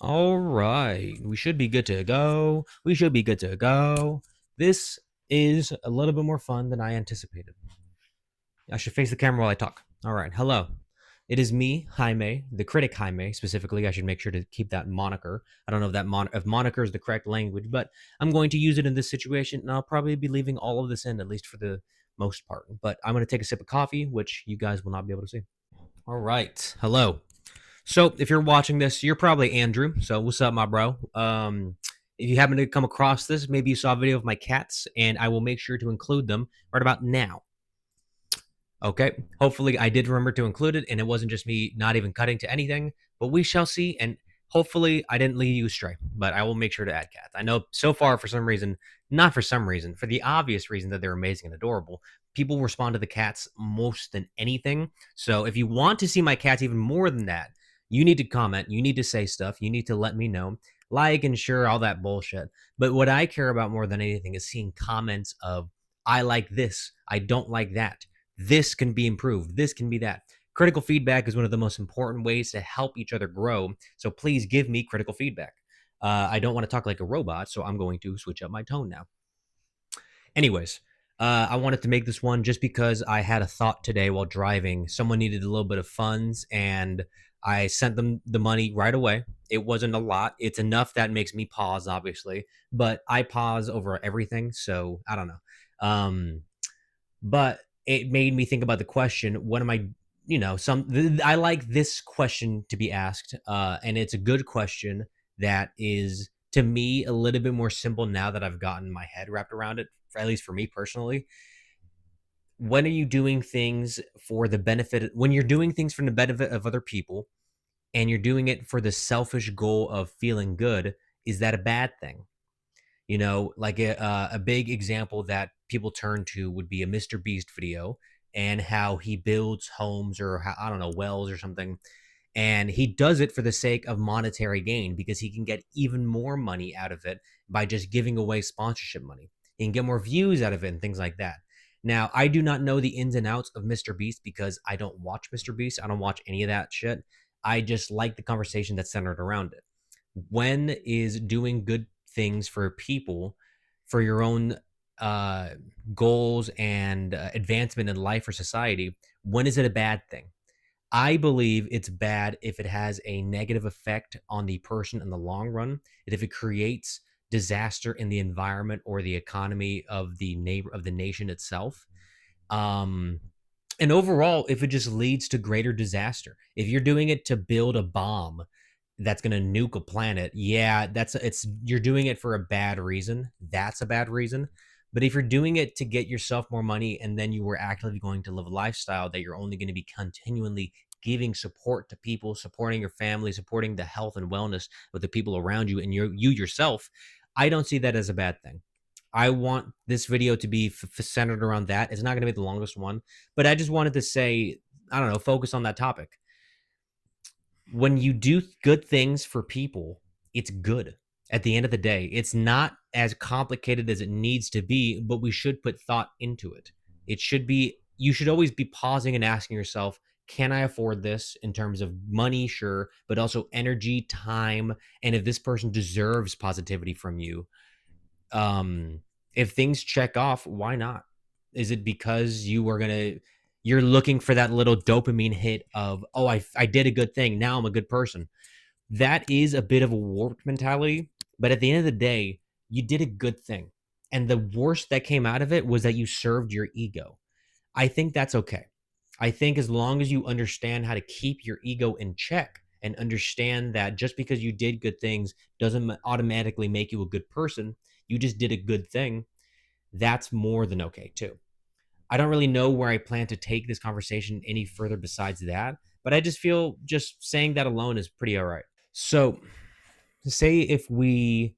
All right, we should be good to go. We should be good to go. This is a little bit more fun than I anticipated. I should face the camera while I talk. All right, hello. It is me, Jaime, the critic Jaime, specifically. I should make sure to keep that moniker. I don't know if if moniker is the correct language, but I'm going to use it in this situation, and I'll probably be leaving all of this in, at least for the most part. But I'm going to take a sip of coffee, which you guys will not be able to see. All right, hello. So if you're watching this, you're probably Andrew. So what's up, my bro? If you happen to come across this, maybe you saw a video of my cats, and I will make sure to include them right about now. Okay. Hopefully, I did remember to include it, and it wasn't just me not even cutting to anything. But we shall see, and hopefully, I didn't lead you astray. But I will make sure to add cats. I know so far, for some reason, not for some reason, for the obvious reason that they're amazing and adorable, people respond to the cats most than anything. So if you want to see my cats even more than that, you need to comment. You need to say stuff. You need to let me know, like and share all that bullshit. But what I care about more than anything is seeing comments of, I like this, I don't like that, this can be improved, this can be that. Critical feedback is one of the most important ways to help each other grow. So please give me critical feedback. I don't want to talk like a robot, so I'm going to switch up my tone now. Anyways, I wanted to make this one just because I had a thought today while driving. Someone needed a little bit of funds, and I sent them the money right away. It wasn't a lot. It's enough that makes me pause, obviously, but I pause over everything, so I don't know. But it made me think about the question: what am I? I like this question to be asked, and it's a good question that is to me a little bit more simple now that I've gotten my head wrapped around it. For, at least for me personally, when are you doing things for the benefit? When you're doing things for the benefit of other people, and you're doing it for the selfish goal of feeling good, is that a bad thing? Like a big example that people turn to would be a Mr. Beast video, and how he builds homes, or how, I don't know, wells or something. And he does it for the sake of monetary gain because he can get even more money out of it by just giving away sponsorship money. He can get more views out of it and things like that. Now, I do not know the ins and outs of Mr. Beast because I don't watch Mr. Beast. I don't watch any of that shit. I just like the conversation that's centered around it. When is doing good things for people, for your own uh, goals and advancement in life or society, when is it a bad thing? I believe it's bad if it has a negative effect on the person in the long run, and if it creates disaster in the environment or the economy of the nation itself. Um, and overall, if it just leads to greater disaster, if you're doing it to build a bomb that's going to nuke a planet, yeah, you're doing it for a bad reason. That's a bad reason. But if you're doing it to get yourself more money, and then you were actively going to live a lifestyle that you're only going to be continually giving support to people, supporting your family, supporting the health and wellness of the people around you and you yourself, I don't see that as a bad thing. I want this video to be centered around that. It's not going to be the longest one, but I just wanted to say, I don't know, focus on that topic. When you do good things for people, it's good. At the end of the day, it's not as complicated as it needs to be, but we should put thought into it. It should be, you should always be pausing and asking yourself, can I afford this in terms of money? Sure, but also energy, time, and if this person deserves positivity from you. If things check off, why not? Is it because you're looking for that little dopamine hit of, oh, I did a good thing, now I'm a good person? That is a bit of a warped mentality, but at the end of the day, you did a good thing, and the worst that came out of it was that you served your ego. I think that's okay. I think as long as you understand how to keep your ego in check, and understand that just because you did good things doesn't automatically make you a good person, you just did a good thing, that's more than okay too. I don't really know where I plan to take this conversation any further besides that, but I just feel just saying that alone is pretty all right. So, say if we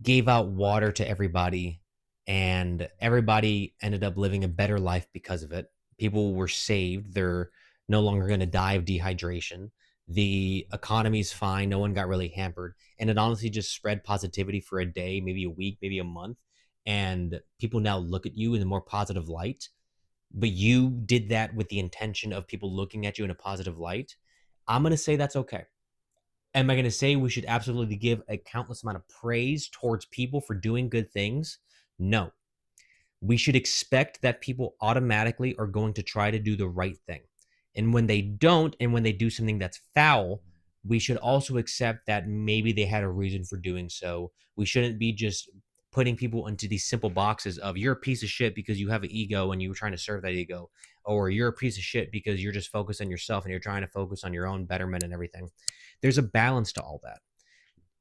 gave out water to everybody, and everybody ended up living a better life because of it. People were saved. They're no longer going to die of dehydration. The economy's fine. No one got really hampered. And it honestly just spread positivity for a day, maybe a week, maybe a month. And people now look at you in a more positive light. But you did that with the intention of people looking at you in a positive light. I'm going to say that's okay. Am I going to say we should absolutely give a countless amount of praise towards people for doing good things? No. We should expect that people automatically are going to try to do the right thing. And when they don't, and when they do something that's foul, we should also accept that maybe they had a reason for doing so. We shouldn't be just putting people into these simple boxes of you're a piece of shit because you have an ego and you were trying to serve that ego, or you're a piece of shit because you're just focused on yourself and you're trying to focus on your own betterment and everything. There's a balance to all that.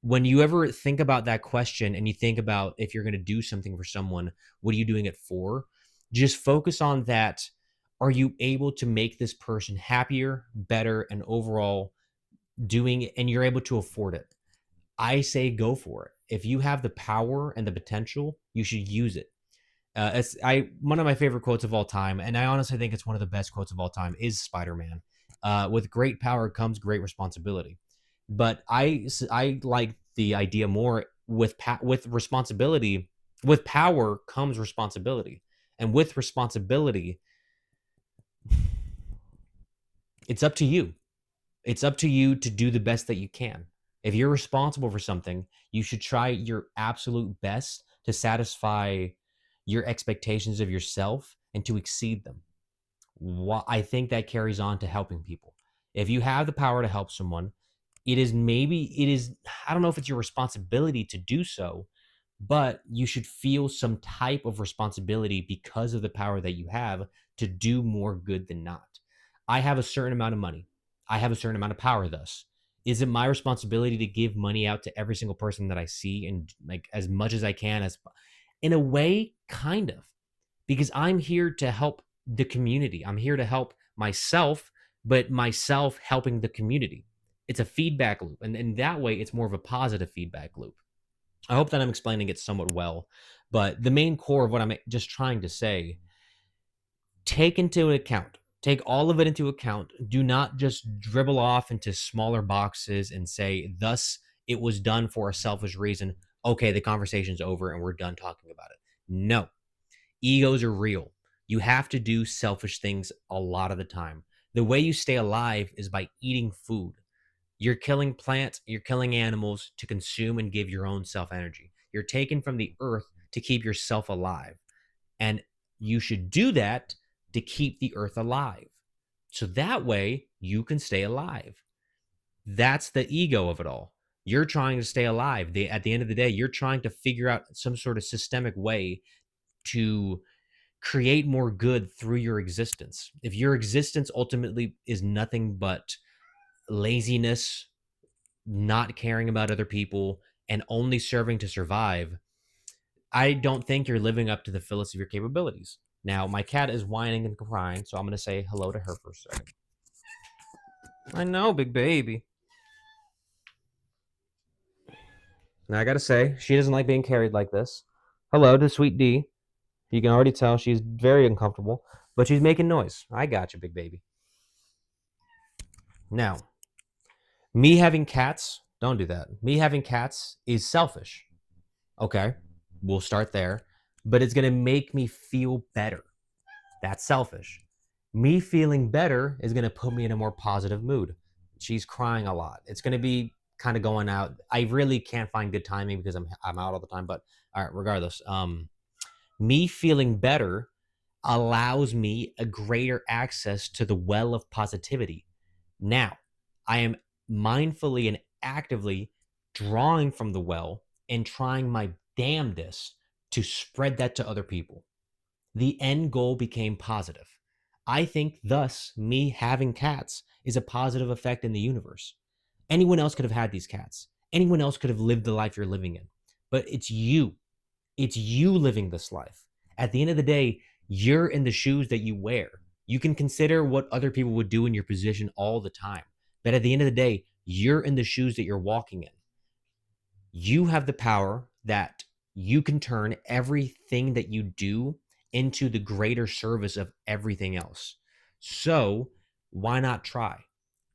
When you ever think about that question and you think about if you're going to do something for someone, what are you doing it for? Just focus on that. Are you able to make this person happier, better, and overall doing it, and you're able to afford it? I say go for it. If you have the power and the potential, you should use it. It's one of my favorite quotes of all time, and I honestly think it's one of the best quotes of all time, is Spider-Man. With great power comes great responsibility. But I like the idea more with responsibility. With power comes responsibility, and with responsibility, it's up to you. It's up to you to do the best that you can. If you're responsible for something, you should try your absolute best to satisfy your expectations of yourself and to exceed them. I think that carries on to helping people. If you have the power to help someone, I don't know if it's your responsibility to do so, but you should feel some type of responsibility because of the power that you have to do more good than not. I have a certain amount of money. I have a certain amount of power, thus. Is it my responsibility to give money out to every single person that I see, and like as much as I can? As in a way, kind of, because I'm here to help the community. I'm here to help myself, but myself helping the community. It's a feedback loop. And in that way, it's more of a positive feedback loop. I hope that I'm explaining it somewhat well. But the main core of what I'm just trying to say, take all of it into account. Do not just dribble off into smaller boxes and say, thus, it was done for a selfish reason. Okay, the conversation's over and we're done talking about it. No, egos are real. You have to do selfish things a lot of the time. The way you stay alive is by eating food. You're killing plants, you're killing animals to consume and give your own self energy. You're taken from the earth to keep yourself alive. And you should do that to keep the earth alive. So that way you can stay alive. That's the ego of it all. You're trying to stay alive. At the end of the day, you're trying to figure out some sort of systemic way to create more good through your existence. If your existence ultimately is nothing but laziness, not caring about other people, and only serving to survive, I don't think you're living up to the fullest of your capabilities. Now, my cat is whining and crying, so I'm going to say hello to her for a second. I know, big baby. Now, I got to say, she doesn't like being carried like this. Hello to Sweet D. You can already tell she's very uncomfortable, but she's making noise. I got you, big baby. Now, me having cats, don't do that. Me having cats is selfish. Okay, we'll start there. But it's going to make me feel better. That's selfish. Me feeling better is going to put me in a more positive mood. She's crying a lot. It's going to be kind of going out. I really can't find good timing because I'm out all the time. But all right, regardless, me feeling better allows me a greater access to the well of positivity. Now, I am mindfully and actively drawing from the well and trying my damnedest to spread that to other people. The end goal became positive. I think thus me having cats is a positive effect in the universe. Anyone else could have had these cats. Anyone else could have lived the life you're living in. But it's you. It's you living this life. At the end of the day, you're in the shoes that you wear. You can consider what other people would do in your position all the time. But at the end of the day, you're in the shoes that you're walking in. You have the power that you can turn everything that you do into the greater service of everything else. So why not try?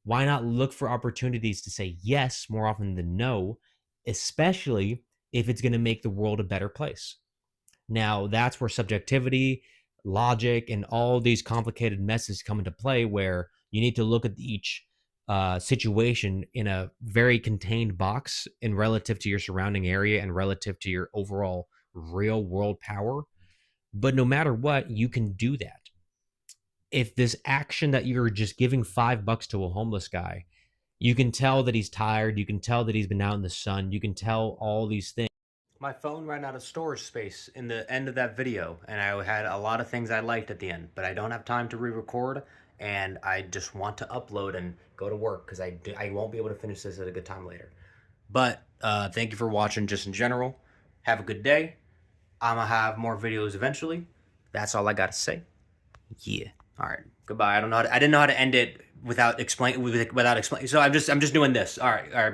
Why not look for opportunities to say yes more often than no, especially if it's going to make the world a better place? Now, that's where subjectivity, logic, and all these complicated messes come into play, where you need to look at each situation in a very contained box in relative to your surrounding area and relative to your overall real world power. But no matter what, you can do that. If this action that you're just giving $5 to a homeless guy, you can tell that he's tired, you can tell that he's been out in the sun, you can tell all these things. My phone ran out of storage space in the end of that video, and I had a lot of things I liked at the end, but I don't have time to re-record, and I just want to upload and go to work because I won't be able to finish this at a good time later. But thank you for watching just in general. Have a good day. I'm going to have more videos eventually. That's all I got to say. Yeah. All right. Goodbye. I didn't know how to end it without explaining. So I'm just doing this. All right. All right.